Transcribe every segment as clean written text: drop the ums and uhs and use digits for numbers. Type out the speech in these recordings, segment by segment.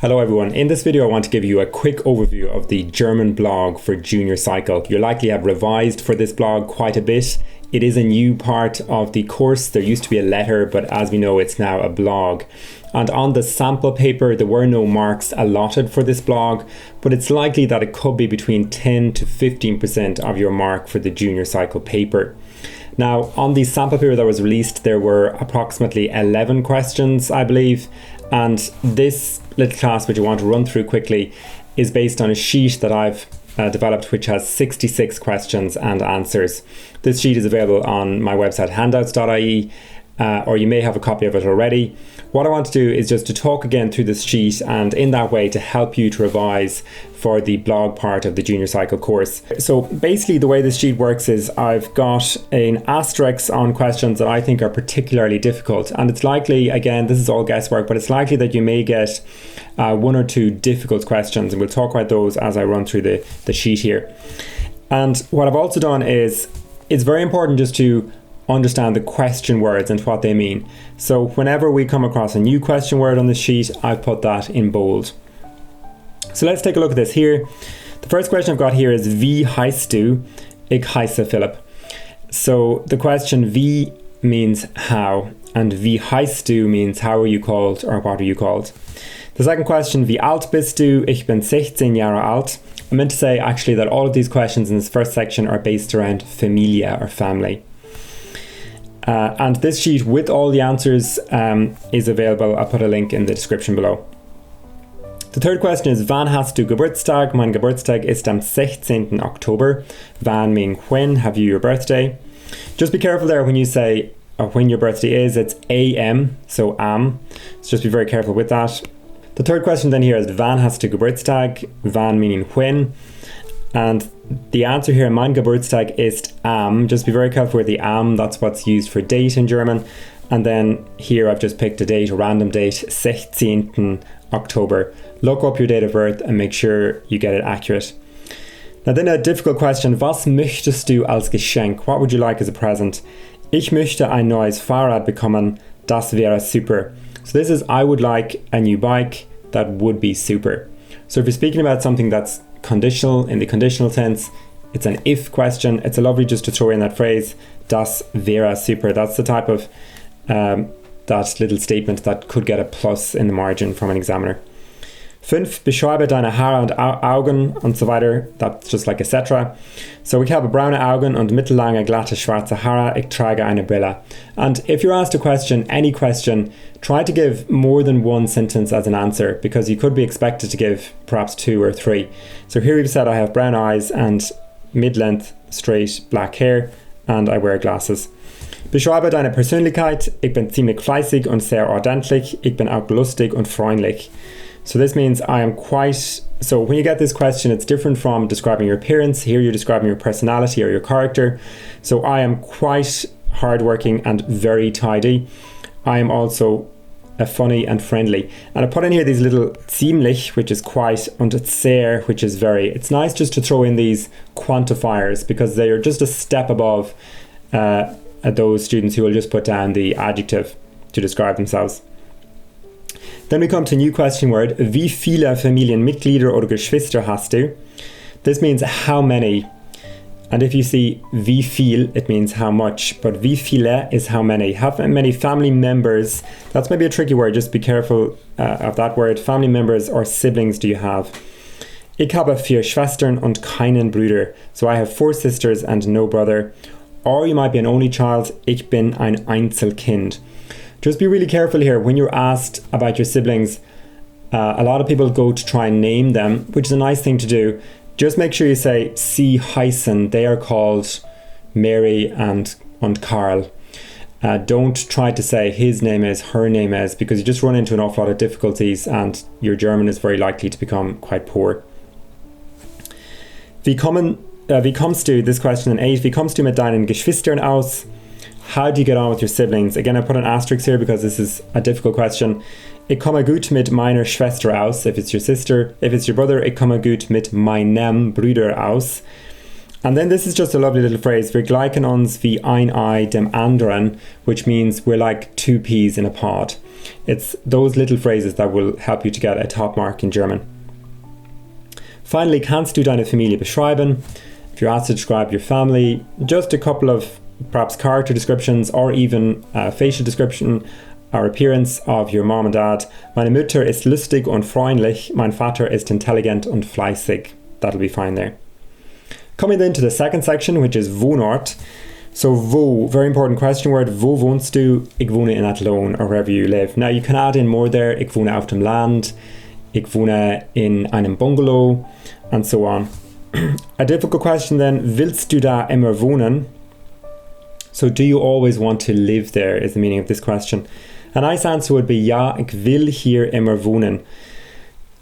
Hello everyone, in this video I want to give you a quick overview of the German blog for junior cycle. You'll likely have revised for this blog quite a bit. It is a new part of the course. There used to be a letter, but as we know it's now a blog. And on the sample paper there were no marks allotted for this blog, but it's likely that it could be between 10 to 15% of your mark for the junior cycle paper. Now, on the sample paper that was released, there were approximately 11 questions, I believe, and this little class, which I want to run through quickly, is based on a sheet that I've developed, which has 66 questions and answers. This sheet is available on my website handouts.ie, or you may have a copy of it already. What I want to do is just to talk again through this sheet, and in that way to help you to revise for the blog part of the junior cycle course. So basically the way this sheet works is I've got an asterisk on questions that I think are particularly difficult, and it's likely, again, this is all guesswork, but it's likely that you may get one or two difficult questions, and we'll talk about those as I run through the sheet here. And what I've also done is, it's very important just to understand the question words and what they mean. So whenever we come across a new question word on the sheet, I've put that in bold. So let's take a look at this here. The first question I've got here is Wie heißt du? Ich heiße Philip. So the question wie means how, and wie heißt du means how are you called or what are you called. The second question, wie alt bist du? Ich bin 16 Jahre alt. I meant to say actually that all of these questions in this first section are based around Familie or family. And this sheet with all the answers is available. I'll put a link in the description below. The third question is Wann hast du Geburtstag? Mein Geburtstag ist am 16. Oktober. Wann meaning when have you your birthday? Just be careful there when you say when your birthday is, it's am, so am. So just be very careful with that. The third question then here is Wann hast du Geburtstag? Wann meaning when. And the answer here, mein Geburtstag ist am. Just be very careful with the am, that's what's used for date in German. And then here I've just picked a date, a random date, 16. October. Look up your date of birth and make sure you get it accurate. Now then a difficult question, was möchtest du als Geschenk? What would you like as a present? Ich möchte ein neues Fahrrad bekommen, das wäre super. So this is I would like a new bike, that would be super. So if you're speaking about something that's conditional, in the conditional sense, it's an if question. It's a lovely just to throw in that phrase, das wäre super. That's the type of that little statement that could get a plus in the margin from an examiner. 5. Beschreibe deine Haare und Augen und so weiter. That's just like etc. So ich habe braune Augen und mittellange glatte schwarze Haare. Ich trage eine Brille. And if you're asked a question, any question, try to give more than one sentence as an answer, because you could be expected to give perhaps 2 or 3. So here we've said I have brown eyes and mid-length straight black hair and I wear glasses. Beschreibe deine Persönlichkeit. Ich bin ziemlich fleißig und sehr ordentlich. Ich bin auch lustig und freundlich. So this means I am quite... So when you get this question, it's different from describing your appearance. Here you're describing your personality or your character. So I am quite hardworking and very tidy. I am also funny and friendly. And I put in here these little ziemlich, which is quite, and sehr, which is very. It's nice just to throw in these quantifiers because they are just a step above those students who will just put down the adjective to describe themselves. Then we come to a new question word. Wie viele Familienmitglieder oder Geschwister hast du? This means how many. And if you see wie viel, it means how much. But wie viele is how many. How many family members, that's maybe a tricky word. Just be careful of that word. Family members or siblings do you have? Ich habe 4 Schwestern und keinen Bruder. So I have 4 sisters and no brother. Or you might be an only child. Ich bin ein Einzelkind. Just be really careful here when you're asked about your siblings. A lot of people go to try and name them, which is a nice thing to do. Just make sure you say sie heißen. They are called Mary and Carl. Don't try to say his name is, her name is, because you just run into an awful lot of difficulties and your German is very likely to become quite poor. Wie kommst du, this question in 8, wie kommst du mit deinen Geschwistern aus? How do you get on with your siblings? Again, I put an asterisk here because this is a difficult question. Ich komme gut mit meiner Schwester aus, if it's your sister. If it's your brother, ich komme gut mit meinem Bruder aus. And then this is just a lovely little phrase, wir gleichen uns wie ein Ei dem anderen, which means we're like two peas in a pod. It's those little phrases that will help you to get a top mark in German. Finally, kannst du deine Familie beschreiben? If you're asked to describe your family, just a couple of perhaps character descriptions or even a facial description or appearance of your mom and dad. Meine Mutter ist lustig und freundlich. Mein Vater ist intelligent und fleißig. That'll be fine there. Coming then to the second section, which is Wohnort. So wo, very important question word. Wo wohnst du? Ich wohne in Athlone, or wherever you live. Now you can add in more there. Ich wohne auf dem Land. Ich wohne in einem Bungalow, and so on. A difficult question then. Willst du da immer wohnen? So do you always want to live there is the meaning of this question. A nice answer would be ja, ich will hier immer wohnen.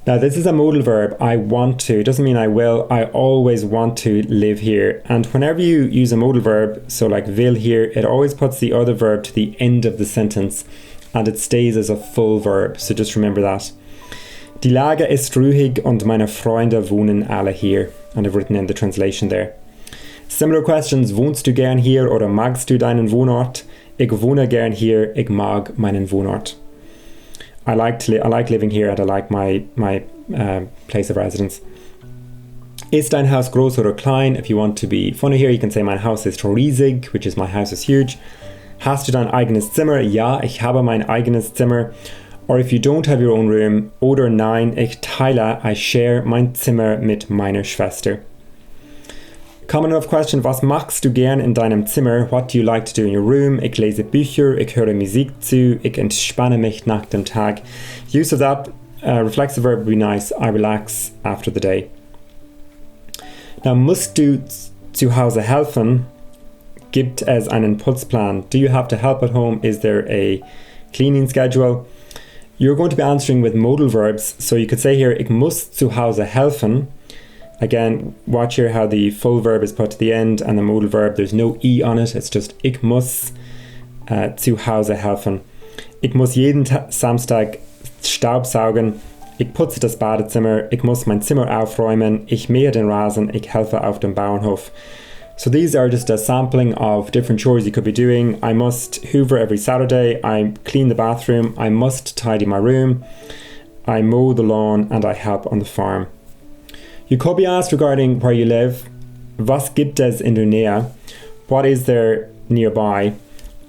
Now this is a modal verb, I want to. It doesn't mean I will, I always want to live here. And whenever you use a modal verb, so like will here, it always puts the other verb to the end of the sentence and it stays as a full verb. So just remember that. Die Lage ist ruhig und meine Freunde wohnen alle hier. And I've written in the translation there. Similar questions, wohnst du gern hier oder magst du deinen Wohnort? Ich wohne gern hier, ich mag meinen Wohnort. I like living here and I like my place of residence. Ist dein Haus groß oder klein? If you want to be funny here, you can say mein Haus ist riesig, which is my house is huge. Hast du dein eigenes Zimmer? Ja, ich habe mein eigenes Zimmer. Or if you don't have your own room, oder nein, ich teile, I share mein Zimmer mit meiner Schwester. Common enough question, was machst du gern in deinem Zimmer? What do you like to do in your room? Ich lese Bücher, ich höre Musik zu, ich entspanne mich nach dem Tag. Use of that reflexive verb would be nice, I relax after the day. Now, musst du zu Hause helfen? Gibt es einen Putzplan? Do you have to help at home? Is there a cleaning schedule? You're going to be answering with modal verbs, so you could say here, ich muss zu Hause helfen. Again, watch here how the full verb is put to the end and the modal verb, there's no E on it, it's just ich muss zu Hause helfen. Ich muss jeden Samstag Staubsaugen. Ich putze das Badezimmer. Ich muss mein Zimmer aufräumen. Ich mähe den Rasen. Ich helfe auf dem Bauernhof. So these are just a sampling of different chores you could be doing. I must hoover every Saturday. I clean the bathroom. I must tidy my room. I mow the lawn and I help on the farm. You could be asked regarding where you live. Was gibt es in der Nähe? What is there nearby?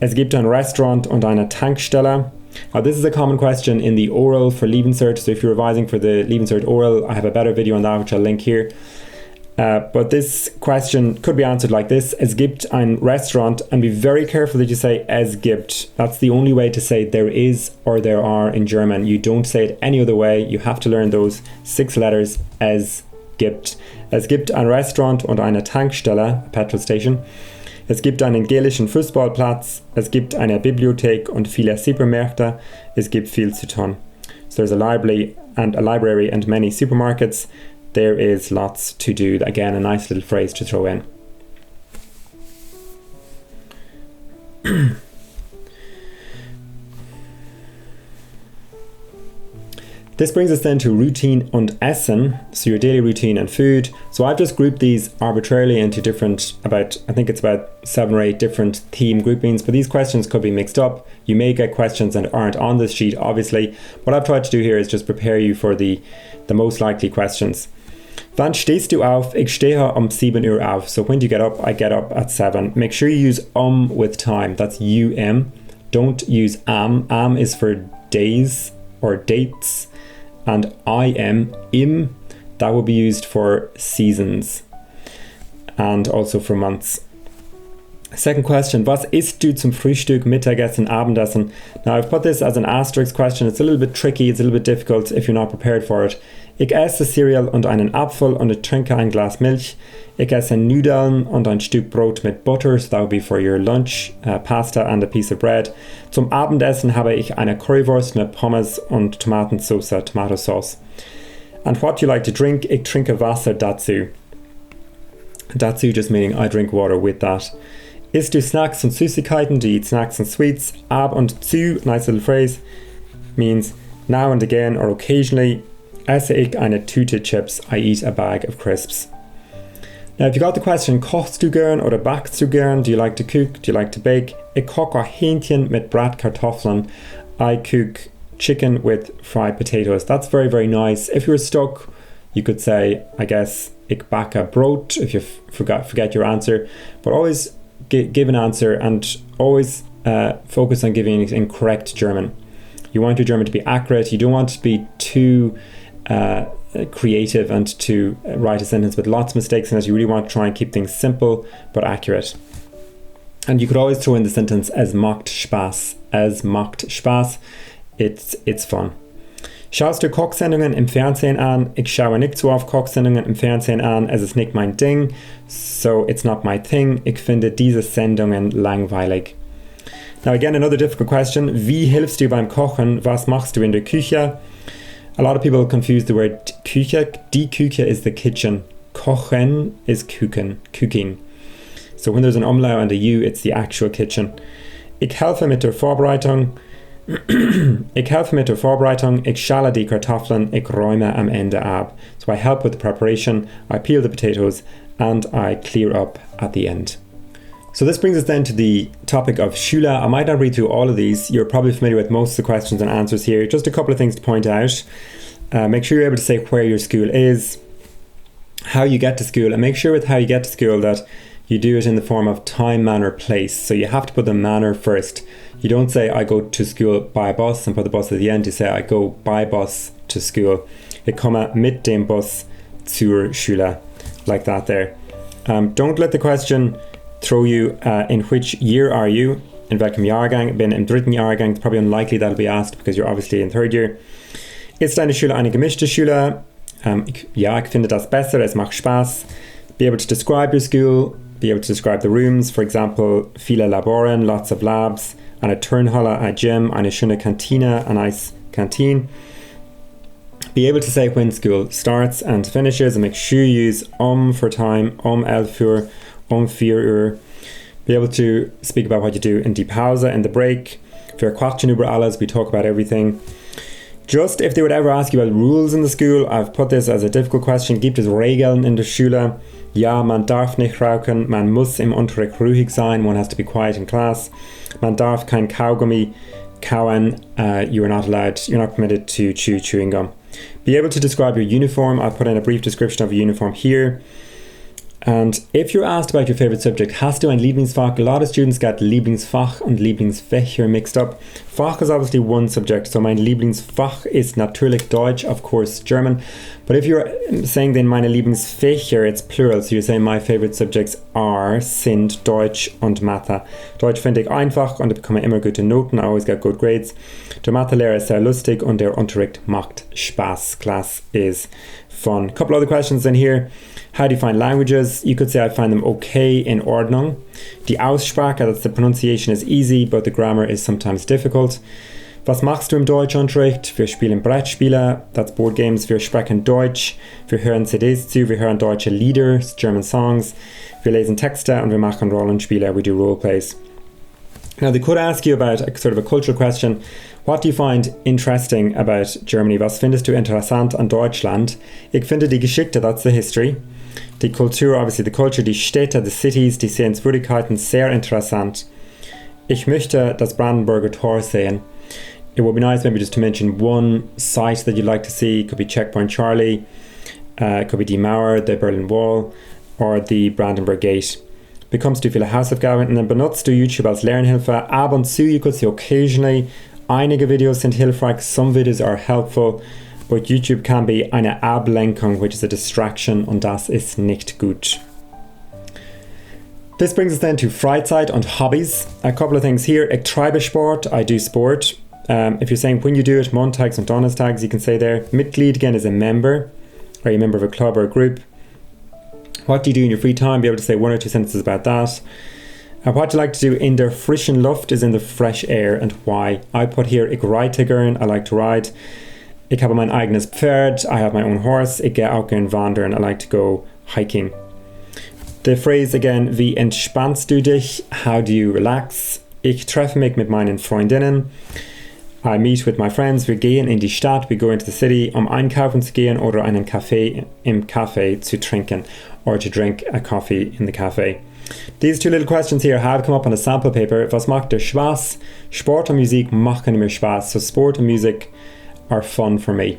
Es gibt ein Restaurant und eine Tankstelle. Now this is a common question in the oral for Leaving Cert. So if you're revising for the Leaving Cert oral, I have a better video on that which I'll link here. But this question could be answered like this. Es gibt ein Restaurant, and be very careful that you say es gibt. That's the only way to say there is or there are in German. You don't say it any other way. You have to learn those 6 letters. Es gibt. Es gibt ein Restaurant und eine Tankstelle, a petrol station. Es gibt einen gelischen Fußballplatz. Es gibt eine Bibliothek und viele Supermärkte. Es gibt viel zu tun. So there's a library and many supermarkets. There is lots to do. Again, a nice little phrase to throw in. This brings us then to routine und Essen, so your daily routine and food. So I've just grouped these arbitrarily into different, I think it's about 7 or 8 different theme groupings, but these questions could be mixed up. You may get questions that aren't on this sheet, obviously. What I've tried to do here is just prepare you for the most likely questions. Wann stehst du auf? Ich stehe 7 Uhr auf. So when do you get up? I get up at 7. Make sure you use with time. That's Don't use am. Am is for days or dates. And im, that will be used for seasons and also for months. Second question, was isst du zum Frühstück, Mittagessen, Abendessen? Now I've put this as an asterisk question. It's a little bit tricky, it's a little bit difficult if you're not prepared for it. Ich esse Cereal und einen Apfel und ich trinke ein Glas Milch. Ich esse Nudeln und ein Stück Brot mit Butter, so that would be for your lunch, pasta and a piece of bread. Zum Abendessen habe ich eine Currywurst mit Pommes und Tomatensauce, tomato sauce. And what do you like to drink? Ich trinke Wasser dazu. Dazu just meaning I drink water with that. Isst du Snacks und Süßigkeiten? Do you eat snacks and sweets? Ab und zu, nice little phrase, means now and again or occasionally. Esse ich eine Tüte Chips? I eat a bag of crisps. Now, if you got the question, kochst du gern oder backst du gern? Do you like to cook? Do you like to bake? Ich koche Hähnchen mit Bratkartoffeln. I cook chicken with fried potatoes. That's very, very nice. If you were stuck, you could say, I guess, ich backe Brot, if you forget your answer. But always give an answer, and always focus on giving it in correct German. You want your German to be accurate. You don't want to be too creative and to write a sentence with lots of mistakes in it. You really want to try and keep things simple but accurate. And you could always throw in the sentence, es macht Spaß. Es macht Spaß. It's fun. Schaust du Kochsendungen im Fernsehen an? Ich schaue nicht so oft Kochsendungen im Fernsehen an. Es ist nicht mein Ding. So it's not my thing. Ich finde diese Sendungen langweilig. Now again, another difficult question. Wie hilfst du beim Kochen? Was machst du in der Küche? A lot of people confuse the word Küche. Die Küche is the kitchen. Kochen is cooking. So when there's an umlaut and a U, it's the actual kitchen. Ich helfe mit der Vorbereitung. Ich schale die Kartoffeln. Ich räume am Ende ab. So I help with the preparation. I peel the potatoes and I clear up at the end. So this brings us then to the topic of Schule. I might not read through all of these. You're probably familiar with most of the questions and answers here. Just a couple of things to point out. Make sure you're able to say where your school is, how you get to school, and make sure with how you get to school that you do it in the form of time, manner, place. So you have to put the manner first. You don't say I go to school by bus and put the bus at the end. You say I go by bus to school. Ich komme mit dem Bus zur Schule. Like that there. Don't let the question throw you in which year are you? In welchem Jahrgang? Bin im dritten Jahrgang. It's probably unlikely that'll be asked because you're obviously in third year. Ist deine Schule eine gemischte Schule? Ich finde das besser. Es macht Spaß. Be able to describe your school. Be able to describe the rooms. For example, viele Laboren, lots of labs. Eine Turnhalle, a gym. Eine schöne Kantine, a nice canteen. Be able to say when school starts and finishes, and make sure you use for time, 11 Uhr, 4 Uhr. Be able to speak about what you do in die Pause, in the break. Wir quatschen über alles, we talk about everything. Just if they would ever ask you about rules in the school, I've put this as a difficult question. Gibt es Regeln in der Schule? Ja, man darf nicht rauchen. Man muss im Unterricht ruhig sein. One has to be quiet in class. Man darf kein Kaugummi kauen. You're not permitted to chew chewing gum. Be able to describe your uniform. I've put in a brief description of your uniform here. And if you're asked about your favorite subject, hast du ein Lieblingsfach? A lot of students get Lieblingsfach and Lieblingsfächer mixed up. Fach is obviously one subject, so mein Lieblingsfach ist natürlich Deutsch, of course German. But if you're saying then meine Lieblingsfächer, it's plural, so you're saying my favorite subjects sind Deutsch und Mathe. Deutsch finde ich einfach und ich bekomme immer gute Noten, I always get good grades. Der Mathelehrer ist sehr lustig und der Unterricht macht Spaß. Class is fun. A couple other questions in here. How do you find languages? You could say I find them okay, in Ordnung. Die Aussprache, that's the pronunciation, is easy, but the grammar is sometimes difficult. Was machst du im Deutschunterricht? Wir spielen Brettspiele, that's board games. Wir sprechen Deutsch. Wir hören CDs zu. Wir hören deutsche Lieder, German songs. Wir lesen Texte und wir machen Rollenspiele. We do role plays. Now they could ask you about a sort of a cultural question. What do you find interesting about Germany? Was findest du interessant an Deutschland? Ich finde die Geschichte, that's the history. Die Kultur, obviously the culture, die Städte, the cities, die Sehenswürdigkeiten, sehr interessant. Ich möchte das Brandenburger Tor sehen. It would be nice maybe just to mention one site that you'd like to see. It could be Checkpoint Charlie, it could be die Mauer, the Berlin Wall, or the Brandenburg Gate. Bekommst du viele Hausaufgaben und dann benutzt du YouTube als Lernhilfe. Ab und zu, you could say occasionally. Einige Videos sind hilfreich, some videos are helpful, but YouTube can be eine Ablenkung, which is a distraction, und das ist nicht gut. This brings us then to Freizeit und Hobbys. A couple of things here. Ich treibe Sport, I do sport. If you're saying when you do it, Montags und Donnerstags, you can say there. Mitglied again is a member. Are you a member of a club or a group? What do you do in your free time? Be able to say one or two sentences about that. What do you like to do in der frischen Luft is in the fresh air, and why. I put here, ich reite gern, I like to ride. Ich habe mein eigenes Pferd, I have my own horse. Ich gehe auch gern wandern, I like to go hiking. The phrase again, wie entspannst du dich? How do you relax? Ich treffe mich mit meinen Freundinnen. I meet with my friends, wir gehen in die Stadt, we go into the city, einkaufen zu gehen oder einen Kaffee im Café zu trinken, or to drink a coffee in the cafe. These two little questions here have come up on a sample paper. Was macht dir Spaß? Sport und Musik machen mir Spaß. So sport and music are fun for me.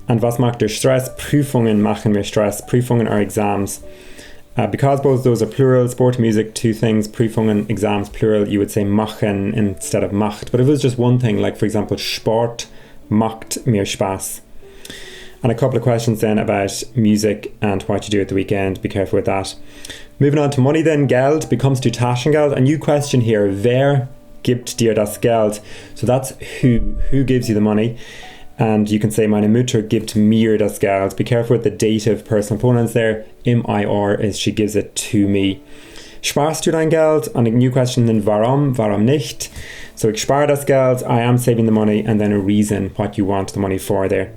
And was macht dir Stress? Prüfungen machen mir Stress. Prüfungen are exams. Because both those are plural, sport and music, two things, Prüfungen, exams, plural, you would say machen instead of macht. But if it was just one thing, like for example, Sport macht mir Spaß. And a couple of questions then about music and what you do at the weekend. Be careful with that. Moving on to money then, Geld becomes du Taschengeld. A new question here, wer gibt dir das Geld? So that's who gives you the money. And you can say, meine Mutter gibt mir das Geld. Be careful with the dative personal pronouns there. MIR is she gives it to me. Sparst du dein Geld? And a new question then, warum nicht? So ich spare das Geld, I am saving the money, and then a reason what you want the money for there.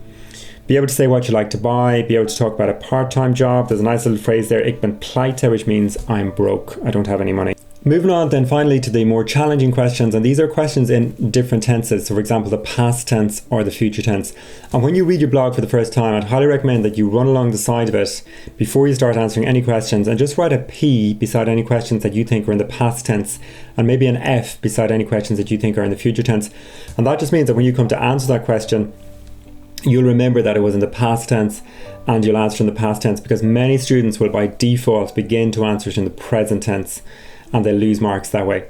Be able to say what you like to buy, be able to talk about a part-time job. There's a nice little phrase there, ich bin pleite, which means I'm broke, I don't have any money. Moving on then finally to the more challenging questions, and these are questions in different tenses. So for example, the past tense or the future tense. And when you read your blog for the first time, I'd highly recommend that you run along the side of it before you start answering any questions, and just write a P beside any questions that you think are in the past tense, and maybe an F beside any questions that you think are in the future tense. And that just means that when you come to answer that question, you'll remember that it was in the past tense and you'll answer in the past tense, because many students will by default begin to answer it in the present tense and they'll lose marks that way.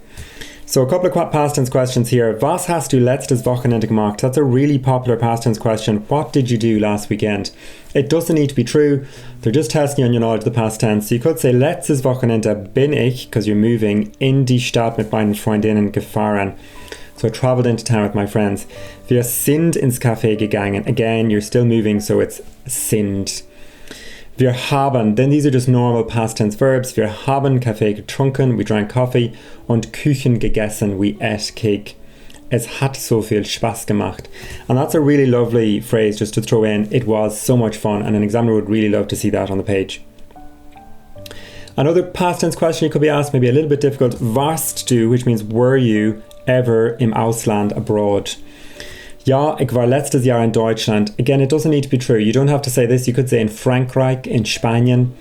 So a couple of past tense questions here. Was hast du letztes Wochenende gemacht? That's a really popular past tense question. What did you do last weekend? It doesn't need to be true. They're just testing you on your knowledge of the past tense. So you could say, letztes Wochenende bin ich, because you're moving, in die Stadt mit meinen Freundinnen gefahren. So I travelled into town with my friends. Wir sind ins Café gegangen. Again, you're still moving, so it's sind. Wir haben, then these are just normal past tense verbs. Wir haben Kaffee getrunken, we drank coffee. Und Kuchen gegessen, we ate cake. Es hat so viel Spaß gemacht. And that's a really lovely phrase just to throw in. It was so much fun, and an examiner would really love to see that on the page. Another past tense question you could be asked, maybe a little bit difficult. Warst du, which means were you ever im Ausland, abroad? Ja, ich war letztes Jahr in Deutschland. Again, it doesn't need to be true. You don't have to say this. You could say in Frankreich, in Spanien.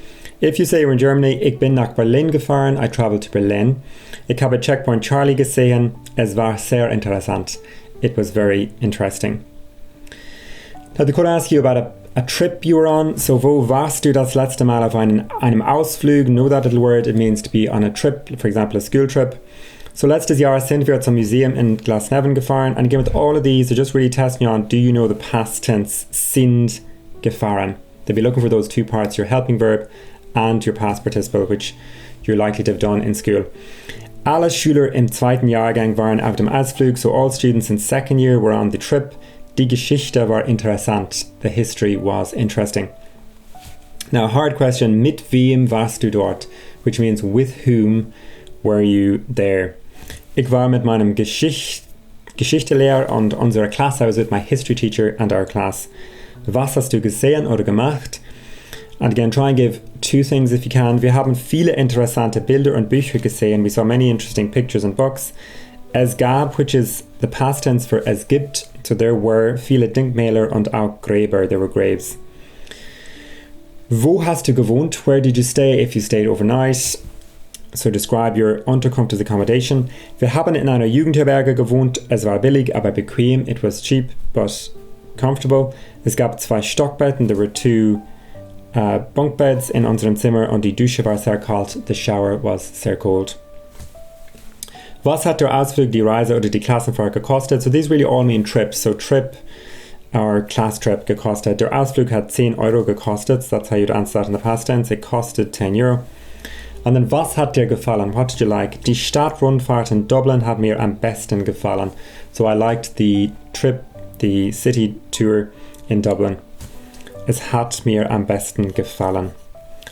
If you say you're in Germany, ich bin nach Berlin gefahren. I traveled to Berlin. Ich habe Checkpoint Charlie gesehen. Es war sehr interessant. It was very interesting. Now, they could ask you about a trip you were on. So, wo warst du das letzte Mal auf einem Ausflug? Know that little word. It means to be on a trip, for example, a school trip. So letztes Jahr sind wir zum Museum in Glasnevin gefahren. And again, with all of these, they're just really testing you on, do you know the past tense, sind gefahren? They'll be looking for those two parts, your helping verb and your past participle, which you're likely to have done in school. Alle Schüler im zweiten Jahrgang waren auf dem Ausflug, so all students in second year were on the trip. Die Geschichte war interessant. The history was interesting. Now, a hard question, mit wem warst du dort? Which means with whom were you there? Ich war mit meinem Geschichtelehrer und unserer Klasse. I was with my history teacher and our class. Was hast du gesehen oder gemacht? And again, try and give two things if you can. Wir haben viele interessante Bilder und Bücher gesehen. We saw many interesting pictures and books. Es gab, which is the past tense for es gibt. So there were viele Denkmäler und auch Gräber. There were graves. Wo hast du gewohnt? Where did you stay if you stayed overnight? So describe your Unterkunft as accommodation. Wir haben in einer Jugendherberge gewohnt. Es war billig, aber bequem. It was cheap, but comfortable. Es gab 2 Stockbetten. There were 2 bunk beds in unserem Zimmer und die Dusche war sehr kalt. The shower was sehr cold. Was hat der Ausflug, die Reise oder die Klassenfahrt gekostet? So these really all mean trips. So trip or class trip gekostet. Der Ausflug hat 10 Euro gekostet. So that's how you'd answer that in the past tense. It costed 10 Euro. And then, was hat dir gefallen? What did you like? Die Stadtrundfahrt in Dublin hat mir am besten gefallen. So I liked the trip, the city tour in Dublin. Es hat mir am besten gefallen.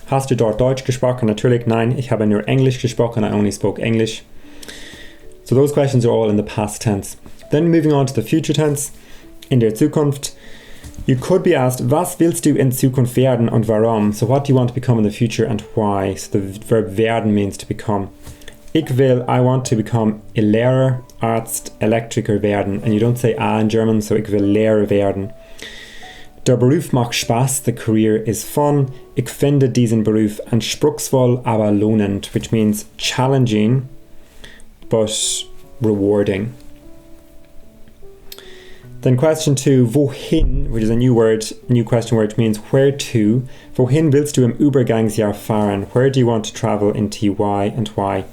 Hast du dort Deutsch gesprochen? Natürlich nein. Ich habe nur Englisch gesprochen. I only spoke English. So those questions are all in the past tense. Then moving on to the future tense. In der Zukunft. You could be asked, was willst du in Zukunft werden und warum? So what do you want to become in the future and why? So the verb werden means to become. I want to become a Lehrer, Arzt, Elektriker werden. And you don't say A in German, so ich will Lehrer werden. Der Beruf macht Spaß, the career is fun. Ich finde diesen Beruf anspruchsvoll, aber lohnend, which means challenging, but rewarding. Then question 2, wohin, which is a new question word, means where to. Wohin willst du im Übergangsjahr fahren? Where do you want to travel in TY and why?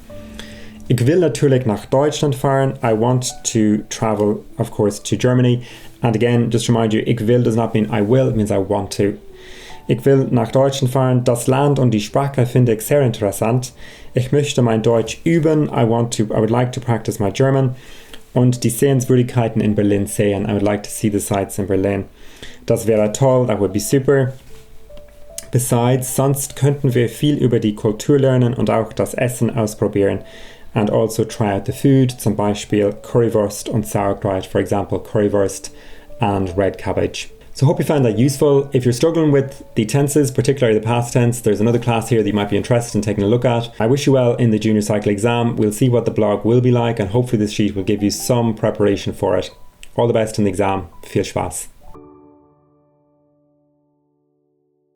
Ich will natürlich nach Deutschland fahren. I want to travel, of course, to Germany. And again, just to remind you, ich will does not mean I will, it means I want to. Ich will nach Deutschland fahren. Das Land und die Sprache finde ich sehr interessant. Ich möchte mein Deutsch üben. I would like to practice my German. Und die Sehenswürdigkeiten in Berlin sehen. I would like to see the sights in Berlin. Das wäre toll, that would be super. Besides, sonst könnten wir viel über die Kultur lernen und auch das Essen ausprobieren. And also try out the food, zum Beispiel Currywurst und Sauerkraut, for example, currywurst and red cabbage. So I hope you found that useful. If you're struggling with the tenses, particularly the past tense, there's another class here that you might be interested in taking a look at. I wish you well in the junior cycle exam. We'll see what the blog will be like, and hopefully this sheet will give you some preparation for it. All the best in the exam. Viel Spaß.